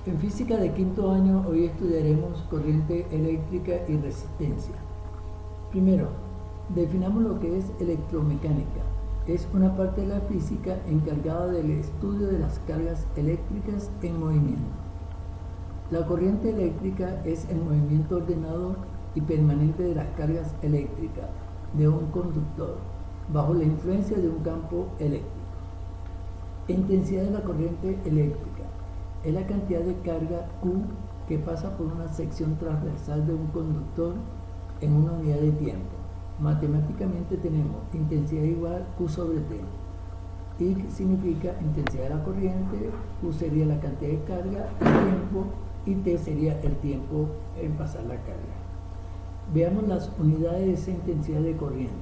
En física de quinto año hoy estudiaremos corriente eléctrica y resistencia. Primero, definamos lo que es electromecánica. Es una parte de la física encargada del estudio de las cargas eléctricas en movimiento. La corriente eléctrica es el movimiento ordenado y permanente de las cargas eléctricas de un conductor bajo la influencia de un campo eléctrico. Intensidad de la corriente eléctrica es la cantidad de carga Q que pasa por una sección transversal de un conductor en una unidad de tiempo. Matemáticamente tenemos intensidad igual Q sobre T. I significa intensidad de la corriente, Q sería la cantidad de carga, el tiempo, y T sería el tiempo en pasar la carga. Veamos las unidades de esa intensidad de corriente.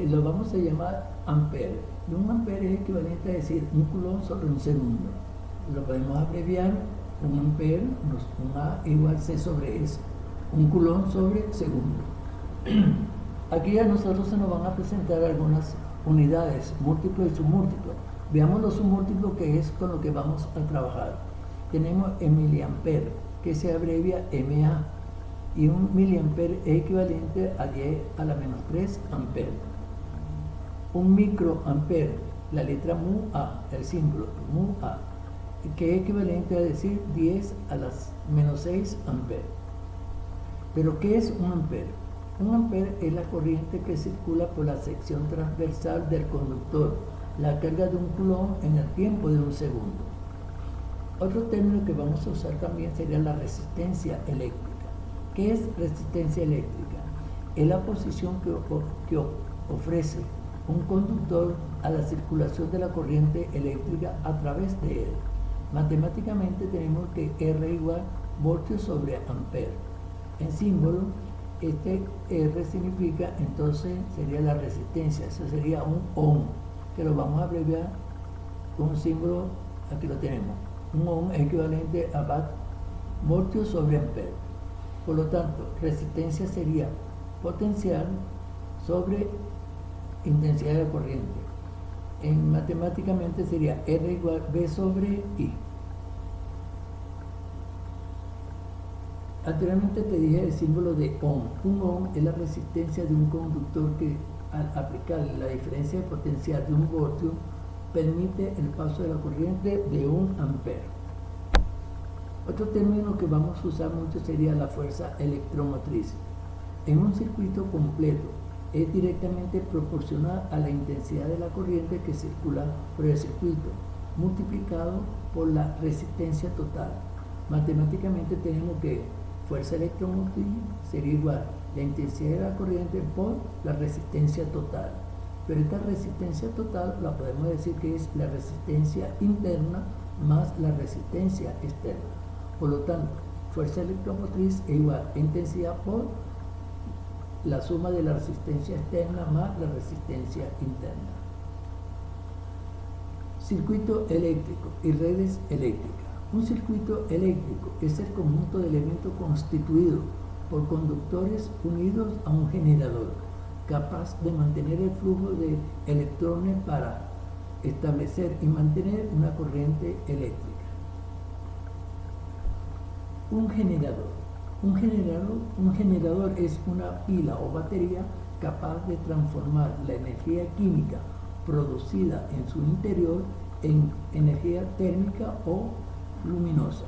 Lo vamos a llamar ampere. Un ampere es equivalente a decir un coulomb sobre un segundo. Lo podemos abreviar, un ampere, un A igual C sobre S, un coulomb sobre segundo. Aquí a nosotros se nos van a presentar algunas unidades, múltiplos y submúltiplos. Veamos los submúltiplos, que es con lo que vamos a trabajar. Tenemos el miliampere, que se abrevia MA, y un miliampere es equivalente a 10 a la menos 3 ampere. Un microampere, la letra mu A, el símbolo mu A, que es equivalente a decir 10 a las menos 6 ampere. Pero ¿qué es un ampere? Un ampere es la corriente que circula por la sección transversal del conductor, la carga de un coulomb en el tiempo de un segundo. Otro término que vamos a usar también sería la resistencia eléctrica. ¿Qué es resistencia eléctrica? Es la posición que ofrece un conductor a la circulación de la corriente eléctrica a través de él. Matemáticamente tenemos que R igual voltio sobre ampere. En símbolo, este R significa, entonces sería la resistencia, eso sería un ohm, que lo vamos a abreviar con un símbolo, aquí lo tenemos. Un ohm es equivalente a watt, voltio sobre ampere. Por lo tanto, resistencia sería potencial sobre intensidad de corriente. Matemáticamente sería R igual V sobre I. Anteriormente te dije el símbolo de ohm. Un ohm es la resistencia de un conductor que, al aplicarle la diferencia de potencial de un voltio, permite el paso de la corriente de un ampere. Otro término que vamos a usar mucho sería la fuerza electromotriz. En un circuito completo es directamente proporcional a la intensidad de la corriente que circula por el circuito, multiplicado por la resistencia total. Matemáticamente tenemos que fuerza electromotriz sería igual la intensidad de la corriente por la resistencia total. Pero esta resistencia total la podemos decir que es la resistencia interna más la resistencia externa. Por lo tanto, fuerza electromotriz es igual a intensidad por la suma de la resistencia externa más la resistencia interna. Circuito eléctrico y redes eléctricas. Un circuito eléctrico es el conjunto de elementos constituido por conductores unidos a un generador, capaz de mantener el flujo de electrones para establecer y mantener una corriente eléctrica. Un generador. Un generador es una pila o batería capaz de transformar la energía química producida en su interior en energía térmica o luminosa.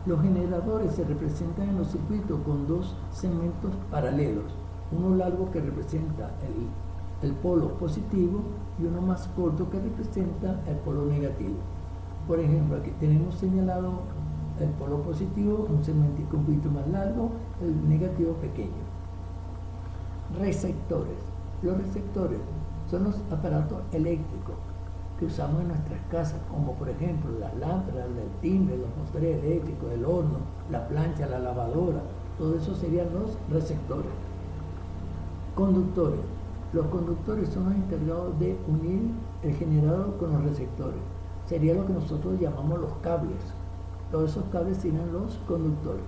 Los generadores se representan en los circuitos con dos segmentos paralelos, uno largo que representa el polo positivo y uno más corto que representa el polo negativo. Por ejemplo, aquí tenemos señalado el polo positivo, un segmento un poquito más largo, el negativo pequeño. Receptores. Los receptores son los aparatos eléctricos que usamos en nuestras casas, como por ejemplo las lámparas, el timbre, los motores eléctricos, el horno, la plancha, la lavadora. Todo eso serían los receptores. Conductores. Los conductores son los encargados de unir el generador con los receptores. Sería lo que nosotros llamamos los cables. Todos esos cables serían los conductores.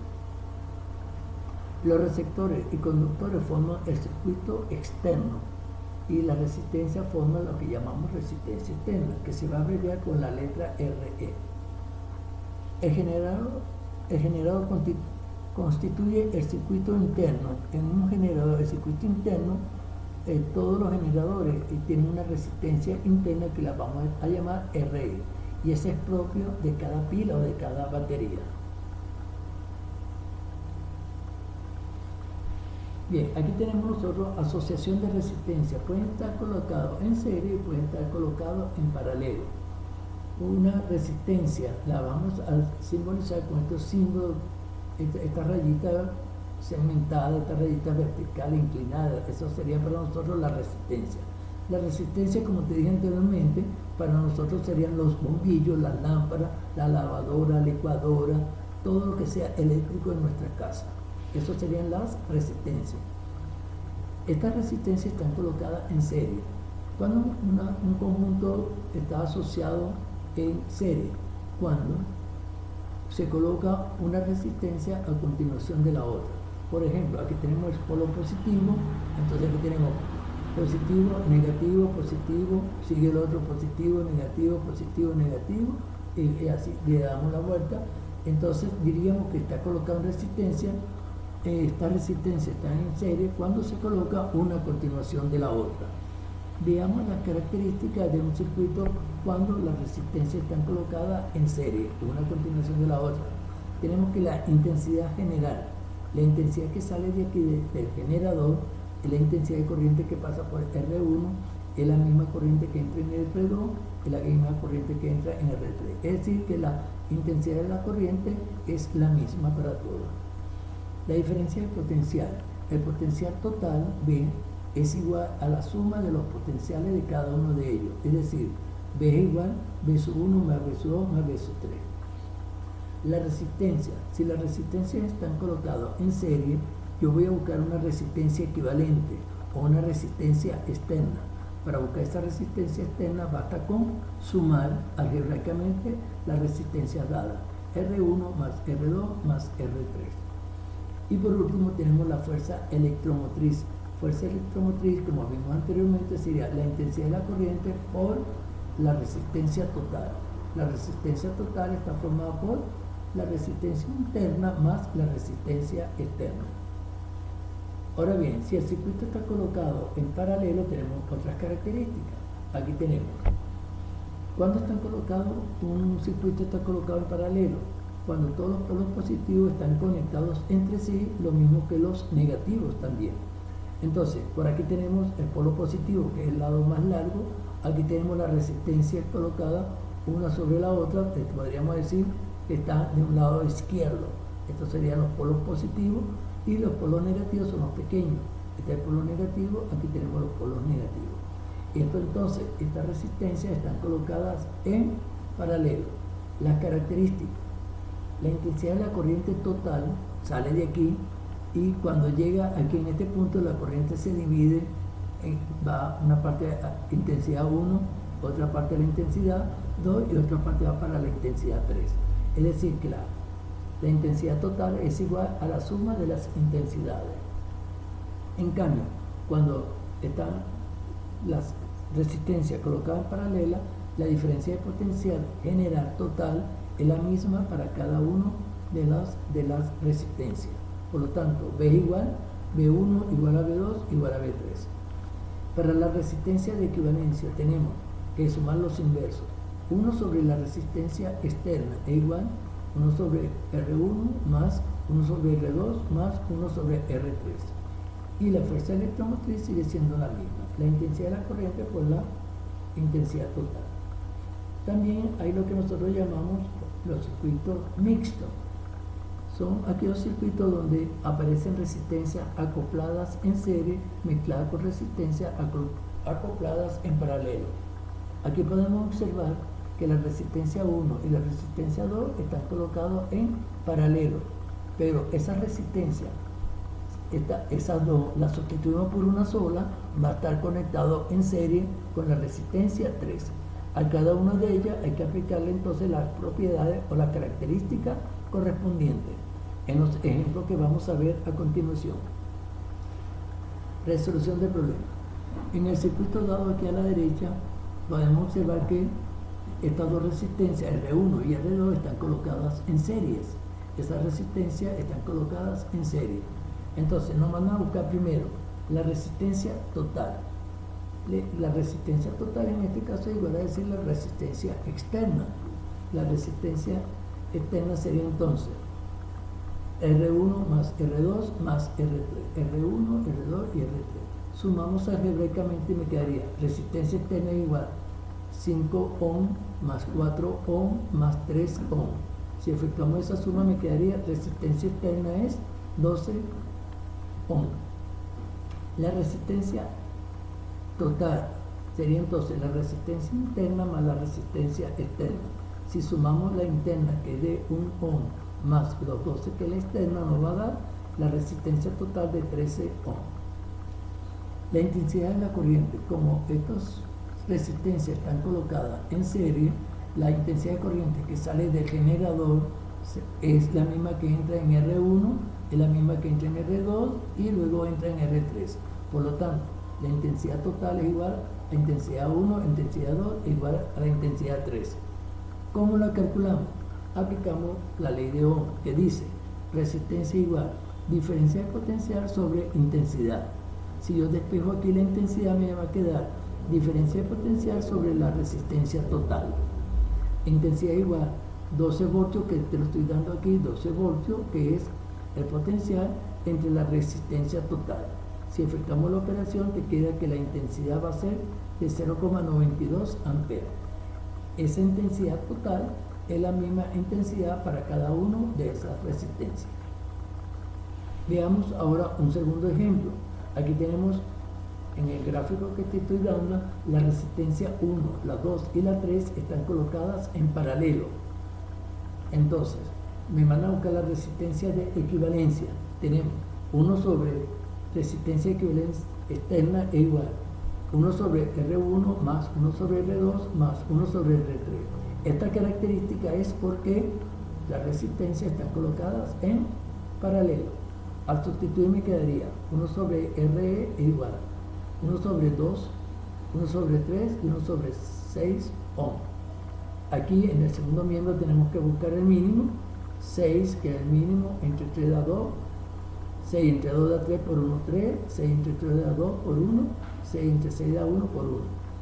Los receptores y conductores forman el circuito externo y la resistencia forma lo que llamamos resistencia externa, que se va a abreviar con la letra RE. El generador constituye el circuito interno. En un generador, el circuito interno, todos los generadores tienen una resistencia interna que la vamos a llamar RE, y ese es propio de cada pila o de cada batería. Bien, aquí tenemos nosotros asociación de resistencia. Pueden estar colocados en serie y pueden estar colocados en paralelo. Una resistencia la vamos a simbolizar con estos símbolos, esta rayita segmentada, esta rayita vertical inclinada. Eso sería para nosotros la resistencia. La resistencia, como te dije anteriormente, para nosotros serían los bombillos, las lámparas, la lavadora, licuadora, todo lo que sea eléctrico en nuestra casa. Eso serían las resistencias. Estas resistencias están colocadas en serie. Cuando un conjunto está asociado en serie, cuando se coloca una resistencia a continuación de la otra. Por ejemplo, aquí tenemos el polo positivo, entonces aquí tenemos positivo, negativo, sigue el otro positivo, negativo, y así le damos la vuelta. Entonces diríamos que está colocada en resistencia. Esta resistencia está en serie cuando se coloca una a continuación de la otra. Veamos las características de un circuito cuando las resistencias están colocadas en serie, una a continuación de la otra. Tenemos que la intensidad general, la intensidad que sale de aquí del generador, es la intensidad de corriente que pasa por R1, es la misma corriente que entra en el R2, es la misma corriente que entra en el R3. Es decir, que la intensidad de la corriente es la misma para todos. La diferencia de potencial. El potencial total, B, es igual a la suma de los potenciales de cada uno de ellos. Es decir, B es igual B1 más B2 más B3. La resistencia. Si las resistencias están colocadas en serie, yo voy a buscar una resistencia equivalente o una resistencia externa. Para buscar esa resistencia externa basta con sumar algebraicamente las resistencias dadas. R1 más R2 más R3. Y por último tenemos la fuerza electromotriz. Fuerza electromotriz, como vimos anteriormente, sería la intensidad de la corriente por la resistencia total. La resistencia total está formada por la resistencia interna más la resistencia externa. Ahora bien, si el circuito está colocado en paralelo, tenemos otras características. Aquí tenemos, cuando están colocados, un circuito está colocado en paralelo, cuando todos los polos positivos están conectados entre sí, lo mismo que los negativos también. Entonces, por aquí tenemos el polo positivo, que es el lado más largo. Aquí tenemos la resistencia colocada una sobre la otra, podríamos decir que está de un lado izquierdo. Estos serían los polos positivos y los polos negativos son los pequeños. Este es el polo negativo, aquí tenemos los polos negativos. Entonces, estas resistencias están colocadas en paralelo. Las características. La intensidad de la corriente total sale de aquí y cuando llega aquí en este punto la corriente se divide, va una parte de intensidad 1, otra parte de la intensidad 2 y otra parte va para la intensidad 3. Es decir, que la intensidad total es igual a la suma de las intensidades. En cambio, cuando están las resistencias colocadas en paralela, la diferencia de potencial general total es la misma para cada uno de las resistencias. Por lo tanto, B igual, B1 igual a B2 igual a B3. Para la resistencia de equivalencia tenemos que sumar los inversos. 1 sobre la resistencia externa es igual 1 sobre R1 más 1 sobre R2 más 1 sobre R3. Y la fuerza electromotriz sigue siendo la misma. La intensidad de la corriente por la intensidad total. También hay lo que nosotros llamamos los circuitos mixtos. Son aquellos circuitos donde aparecen resistencias acopladas en serie mezcladas con resistencias acopladas en paralelo. Aquí podemos observar que la resistencia 1 y la resistencia 2 están colocados en paralelo, pero esa resistencia, esas dos las sustituimos por una sola, va a estar conectado en serie con la resistencia 3. A cada una de ellas hay que aplicarle entonces las propiedades o las características correspondientes en los ejemplos que vamos a ver a continuación. Resolución del problema. En el circuito dado aquí a la derecha podemos observar que estas dos resistencias, R1 y R2, están colocadas en series. Esas resistencias están colocadas en serie. Entonces nos mandan a buscar primero la resistencia total. La resistencia total en este caso es igual a decir la resistencia externa. La resistencia externa sería entonces R1 más R2 más R3. R1, R2 y R3. Sumamos algebraicamente y me quedaría resistencia externa igual 5 ohm más 4 ohm más 3 ohm. Si efectuamos esa suma me quedaría resistencia externa es 12 ohm. La resistencia total sería entonces la resistencia interna más la resistencia externa. Si sumamos la interna, que es de 1 ohm, más los 12 que es la externa, nos va a dar la resistencia total de 13 ohm. La intensidad de la corriente, como estas resistencias están colocadas en serie, la intensidad de corriente que sale del generador es la misma que entra en R1, es la misma que entra en R2 y luego entra en R3. Por lo tanto, la intensidad total es igual a intensidad 1, intensidad 2 es igual a la intensidad 3. ¿Cómo la calculamos? Aplicamos la ley de Ohm, que dice resistencia igual diferencia de potencial sobre intensidad. Si yo despejo aquí la intensidad, me va a quedar diferencia de potencial sobre la resistencia total. Intensidad igual 12 voltios, que te lo estoy dando aquí, 12 voltios, que es el potencial entre la resistencia total. Si efectuamos la operación, te queda que la intensidad va a ser de 0,92 amperes. Esa intensidad total es la misma intensidad para cada uno de esas resistencias. Veamos ahora un segundo ejemplo. Aquí tenemos en el gráfico que te estoy dando la resistencia 1, la 2 y la 3 están colocadas en paralelo. Entonces, me van a buscar la resistencia de equivalencia. Tenemos 1 sobre resistencia de equivalencia externa es igual 1 sobre R1 más 1 sobre R2 más 1 sobre R3. Esta característica es porque las resistencias están colocadas en paralelo. Al sustituir me quedaría 1 sobre RE es igual 1 sobre 2, 1 sobre 3 y 1 sobre 6 ohm. Aquí en el segundo miembro tenemos que buscar el mínimo, 6 que es el mínimo, entre 3 da 2, 6 entre 2 da 3 por 1, 3, 6 entre 3 da 2 por 1, 6 entre 6 da 1 por 1.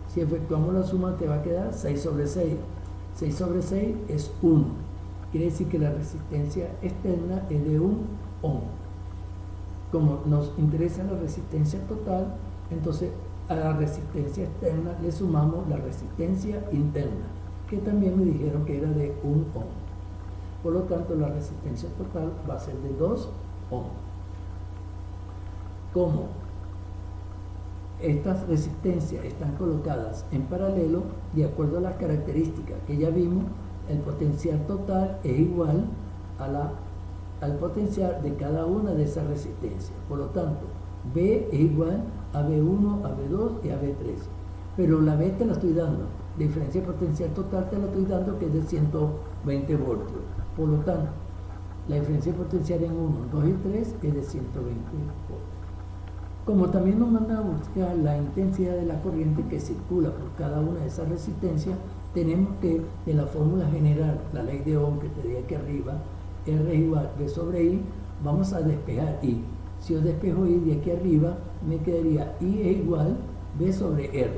Si efectuamos la suma te va a quedar 6 sobre 6. 6 sobre 6 es 1. Quiere decir que la resistencia externa es de 1 ohm. Como nos interesa la resistencia total, entonces a la resistencia externa le sumamos la resistencia interna, que también me dijeron que era de 1 ohm. Por lo tanto, la resistencia total va a ser de 2 ohm. Como estas resistencias están colocadas en paralelo, de acuerdo a las características que ya vimos, el potencial total es igual al potencial de cada una de esas resistencias. Por lo tanto, B es igual a B1, a B2 y a B3. Pero la B te la estoy dando. La diferencia de potencial total te la estoy dando, que es de 120 voltios. Por lo tanto, la diferencia de potencial en 1, 2 y 3 es de 120 voltios. Como también nos manda a buscar la intensidad de la corriente que circula por cada una de esas resistencias, tenemos que, de la fórmula general, la ley de Ohm que te di aquí arriba, R es igual B sobre I, vamos a despejar I. Si yo despejo I de aquí arriba, me quedaría I es igual B sobre R.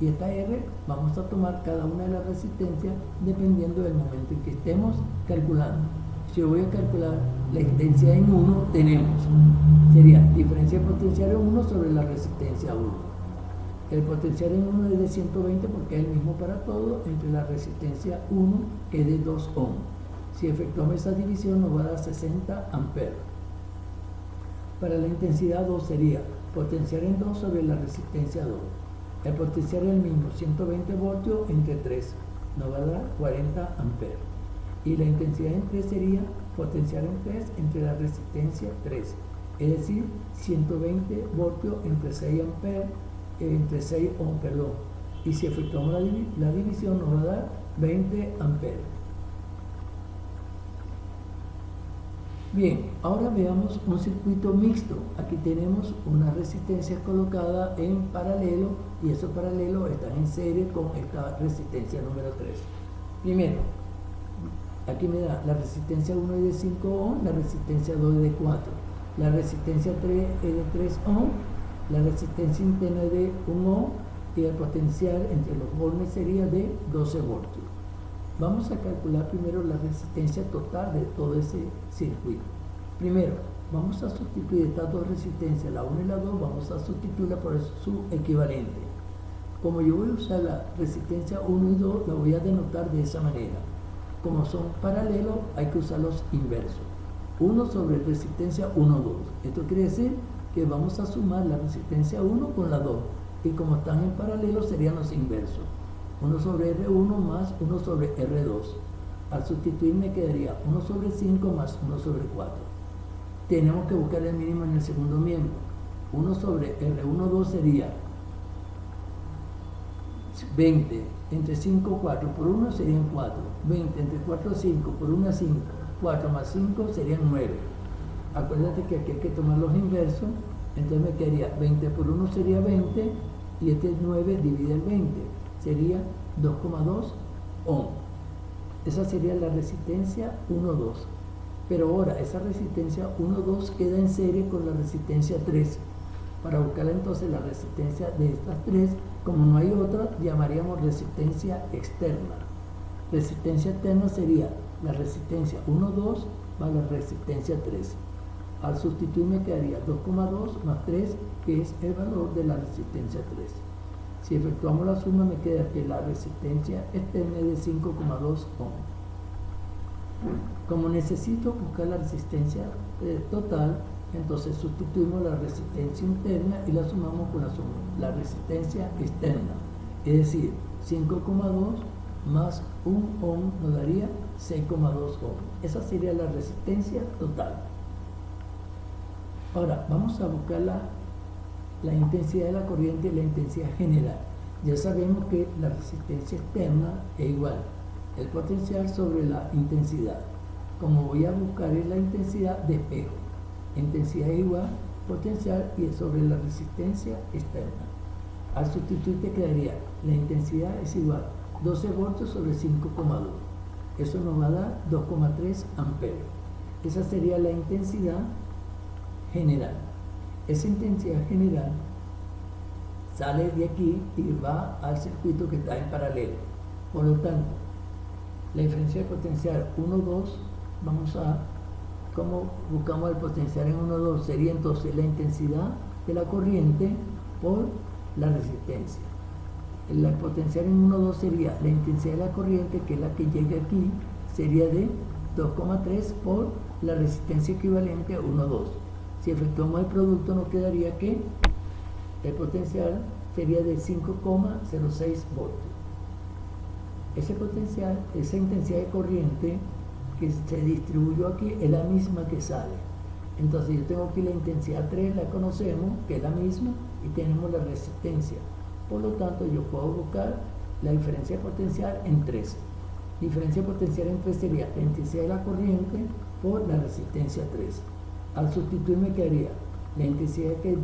Y esta R vamos a tomar cada una de las resistencias dependiendo del momento en que estemos calculando. Si yo voy a calcular la intensidad en 1, tenemos, sería diferencia de potencial en 1 sobre la resistencia 1. El potencial en 1 es de 120 porque es el mismo para todo, entre la resistencia 1, que es de 2 ohm. Si efectuamos esa división nos va a dar 60 amperes. Para la intensidad 2 sería potencial en 2 sobre la resistencia 2. El potencial es el mismo, 120 voltios entre 3, nos va a dar 40 amperes. Y la intensidad en 3 sería potencial en 3 entre la resistencia 3, es decir, 120 voltios entre 6 amperes, entre 6 ohm, perdón. Y si efectuamos la división nos va a dar 20 amperes. Bien, ahora veamos un circuito mixto. Aquí tenemos una resistencia colocada en paralelo y esos paralelos están en serie con esta resistencia número 3. Primero, aquí me da la resistencia 1 es de 5 ohm, la resistencia 2 es de 4, la resistencia 3 es de 3 ohm, la resistencia interna es de 1 ohm y el potencial entre los volmes sería de 12 voltios. Vamos a calcular primero la resistencia total de todo ese circuito. Primero, vamos a sustituir estas dos resistencias, la 1 y la 2, vamos a sustituirla por su equivalente. Como yo voy a usar la resistencia 1 y 2, la voy a denotar de esa manera. Como son paralelos, hay que usar los inversos. 1 sobre resistencia 1, 2. Esto quiere decir que vamos a sumar la resistencia 1 con la 2. Y como están en paralelo, serían los inversos. 1 sobre R1 más 1 sobre R2. Al sustituir me quedaría 1 sobre 5 más 1 sobre 4. Tenemos que buscar el mínimo en el segundo miembro. 1 sobre R1, 2 sería 20 entre 5, 4 por 1 serían 4. 20 entre 4, 5 por 1, 5. 4 más 5 serían 9. Acuérdate que aquí hay que tomar los inversos. Entonces me quedaría 20 por 1 sería 20 y este 9 divide el 20. Sería 2,2 ohm. Esa sería la resistencia 1, 2. Pero ahora esa resistencia 1, 2 queda en serie con la resistencia 3. Para buscar entonces la resistencia de estas tres, como no hay otra, llamaríamos resistencia externa. Resistencia externa sería la resistencia 1, 2 más la resistencia 3. Al sustituir me quedaría 2,2 más 3, que es el valor de la resistencia 3. Si efectuamos la suma me queda que la resistencia externa es de 5,2 ohm. Como necesito buscar la resistencia total, entonces sustituimos la resistencia interna y la sumamos con la resistencia externa. Es decir, 5,2 más 1 ohm nos daría 6,2 ohm. Esa sería la resistencia total. Ahora, vamos a buscar la intensidad de la corriente y la intensidad general. Ya sabemos que la resistencia externa es igual el potencial sobre la intensidad. Como voy a buscar es la intensidad de espejo. Intensidad es igual potencial y es sobre la resistencia externa. Al sustituir te quedaría la intensidad es igual 12 voltios sobre 5,2. Eso nos va a dar 2,3 amperes. Esa sería la intensidad general. Esa intensidad general sale de aquí y va al circuito que está en paralelo. Por lo tanto, la diferencia de potencial 1, 2, vamos a, ¿cómo buscamos el potencial en 1, 2? Sería entonces la intensidad de la corriente por la resistencia. El potencial en 1, 2 sería la intensidad de la corriente, que es la que llega aquí, sería de 2,3 por la resistencia equivalente a 1, 2. Si efectuamos el producto nos quedaría que el potencial sería de 5,06 voltios. Ese potencial, esa intensidad de corriente que se distribuyó aquí es la misma que sale. Entonces yo tengo aquí la intensidad 3, la conocemos, que es la misma, y tenemos la resistencia. Por lo tanto yo puedo buscar la diferencia de potencial en 3. Diferencia de potencial en 3 sería la intensidad de la corriente por la resistencia 3. Al sustituir me quedaría la intensidad que es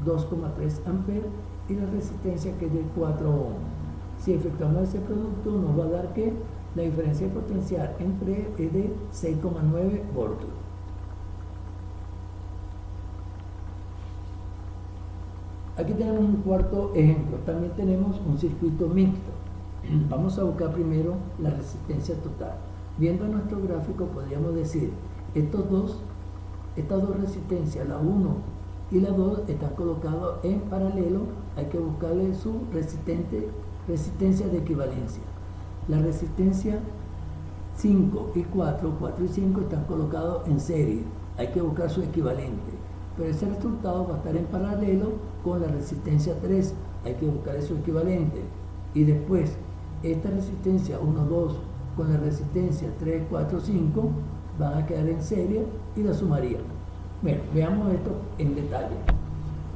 2,3 amperes y la resistencia que es de 4 ohm. Si efectuamos ese producto nos va a dar que la diferencia de potencial entre es de 6,9 voltios. Aquí tenemos un cuarto ejemplo. También tenemos un circuito mixto. Vamos a buscar primero la resistencia total. Viendo nuestro gráfico podríamos decir estas dos resistencias, la 1 y la 2, están colocadas en paralelo. Hay que buscarle su resistencia de equivalencia. La resistencia 5 y 4 y 5 están colocados en serie. Hay que buscar su equivalente. Pero ese resultado va a estar en paralelo con la resistencia 3. Hay que buscar su equivalente. Y después, esta resistencia 1, 2 con la resistencia 3, 4, 5 van a quedar en serie y la sumaríamos. Bueno, veamos esto en detalle.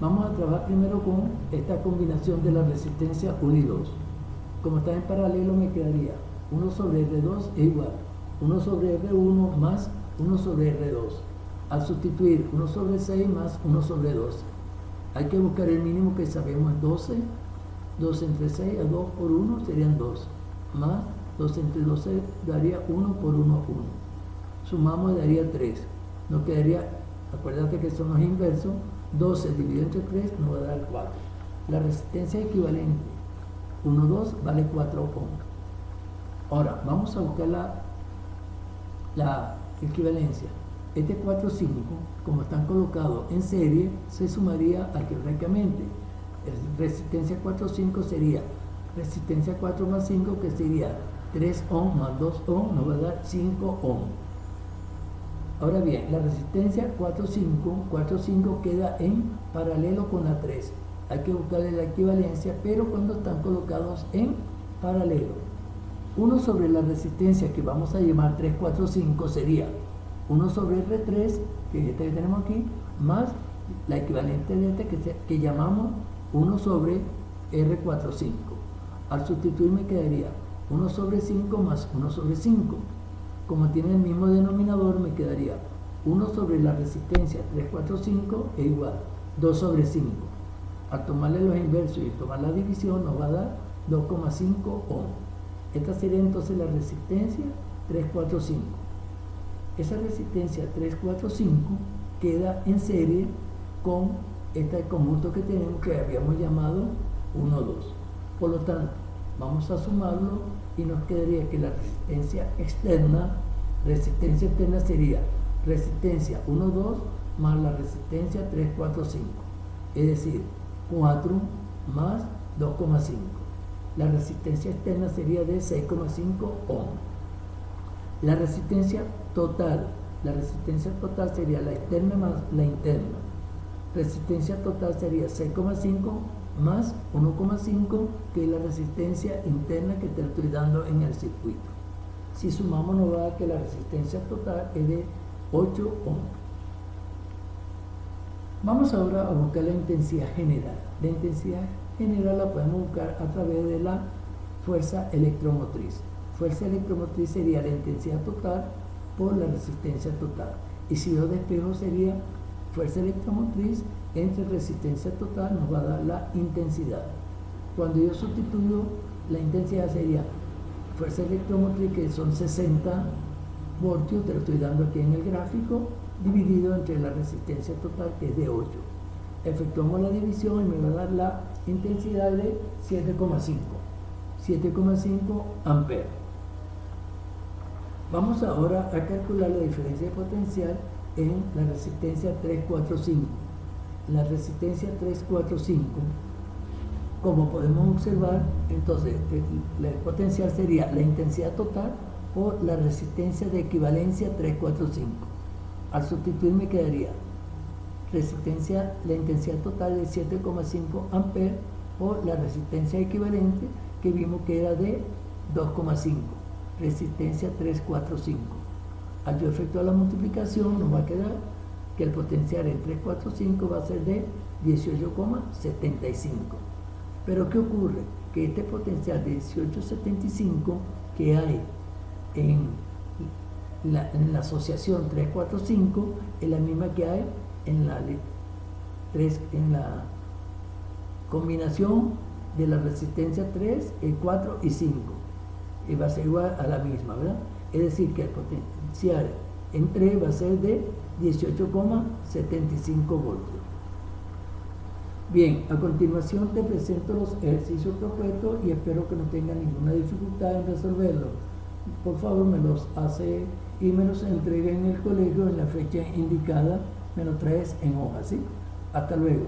Vamos a trabajar primero con esta combinación de la resistencia 1 y 2. Como está en paralelo me quedaría 1 sobre R2 es igual 1 sobre R1 más 1 sobre R2. Al sustituir 1 sobre 6 más 1 sobre 12. Hay que buscar el mínimo que sabemos es 12. 12 entre 6 a 2 por 1 serían 2. Más 2 entre 12 daría 1 por 1, 1. Sumamos y daría 3. Nos quedaría, acuérdate que son los inversos, 12 dividido entre 3 nos va a dar 4. La resistencia equivalente 1, 2 vale 4 ohms. Ahora, vamos a buscar la equivalencia. Este 4, 5, como están colocados en serie, se sumaría algebraicamente. Resistencia 4, 5 sería resistencia 4 más 5, que sería 3 ohms más 2 ohms, nos va a dar 5 ohms. Ahora bien, la resistencia 4, 5 queda en paralelo con la 3. Hay que buscarle la equivalencia, pero cuando están colocados en paralelo. 1 sobre la resistencia que vamos a llamar 3, 4, 5 sería 1 sobre R3, que es este que tenemos aquí, más la equivalente de este que llamamos 1 sobre R45. Al sustituir me quedaría 1 sobre 5 más 1 sobre 5. Como tiene el mismo denominador, me quedaría 1 sobre la resistencia 345 es igual 2 sobre 5. Al tomarle los inversos y tomar la división nos va a dar 2,5 ohms. Esta sería entonces la resistencia 345. Esa resistencia 345 queda en serie con este conjunto que tenemos, que habíamos llamado 1, 2. Por lo tanto, vamos a sumarlo y nos quedaría que la resistencia externa sería resistencia 1, 2 más la resistencia 3, 4, 5. Es decir, 4 más 2,5. La resistencia externa sería de 6,5 ohms. La resistencia total sería la externa más la interna. Resistencia total sería 6,5 más 1,5, que es la resistencia interna que te estoy dando en el circuito. Si sumamos nos va a dar que la resistencia total es de 8 ohms. Vamos ahora a buscar la intensidad general. La intensidad general la podemos buscar a través de la fuerza electromotriz. Fuerza electromotriz sería la intensidad total por la resistencia total. Y si yo despejo sería fuerza electromotriz entre resistencia total, nos va a dar la intensidad. Cuando yo sustituyo, la intensidad sería fuerza electromotriz, que son 60 voltios, te lo estoy dando aquí en el gráfico, dividido entre la resistencia total, que es de 8. Efectuamos la división y me va a dar la intensidad de 7,5 amperes. Vamos ahora a calcular la diferencia de potencial en la resistencia 345. La resistencia 345, como podemos observar, entonces el potencial sería la intensidad total por la resistencia de equivalencia 345. Al sustituir me quedaría la intensidad total de 7,5 amperes por la resistencia equivalente, que vimos que era de 2,5, resistencia 345. Al yo efectuar la multiplicación nos va a quedar que el potencial en 345 va a ser de 18,75. Pero ¿qué ocurre? Que este potencial de 18,75 que hay en la asociación 345 es la misma que hay en la combinación de la resistencia 3, 4 y 5. Y va a ser igual a la misma, ¿verdad? Es decir, que el potencial en 3 va a ser de 18,75 voltios. Bien, a continuación te presento los ejercicios propuestos y espero que no tengan ninguna dificultad en resolverlos. Por favor, me los hace y me los entrega en el colegio en la fecha indicada, me lo traes en hoja, ¿sí? Hasta luego.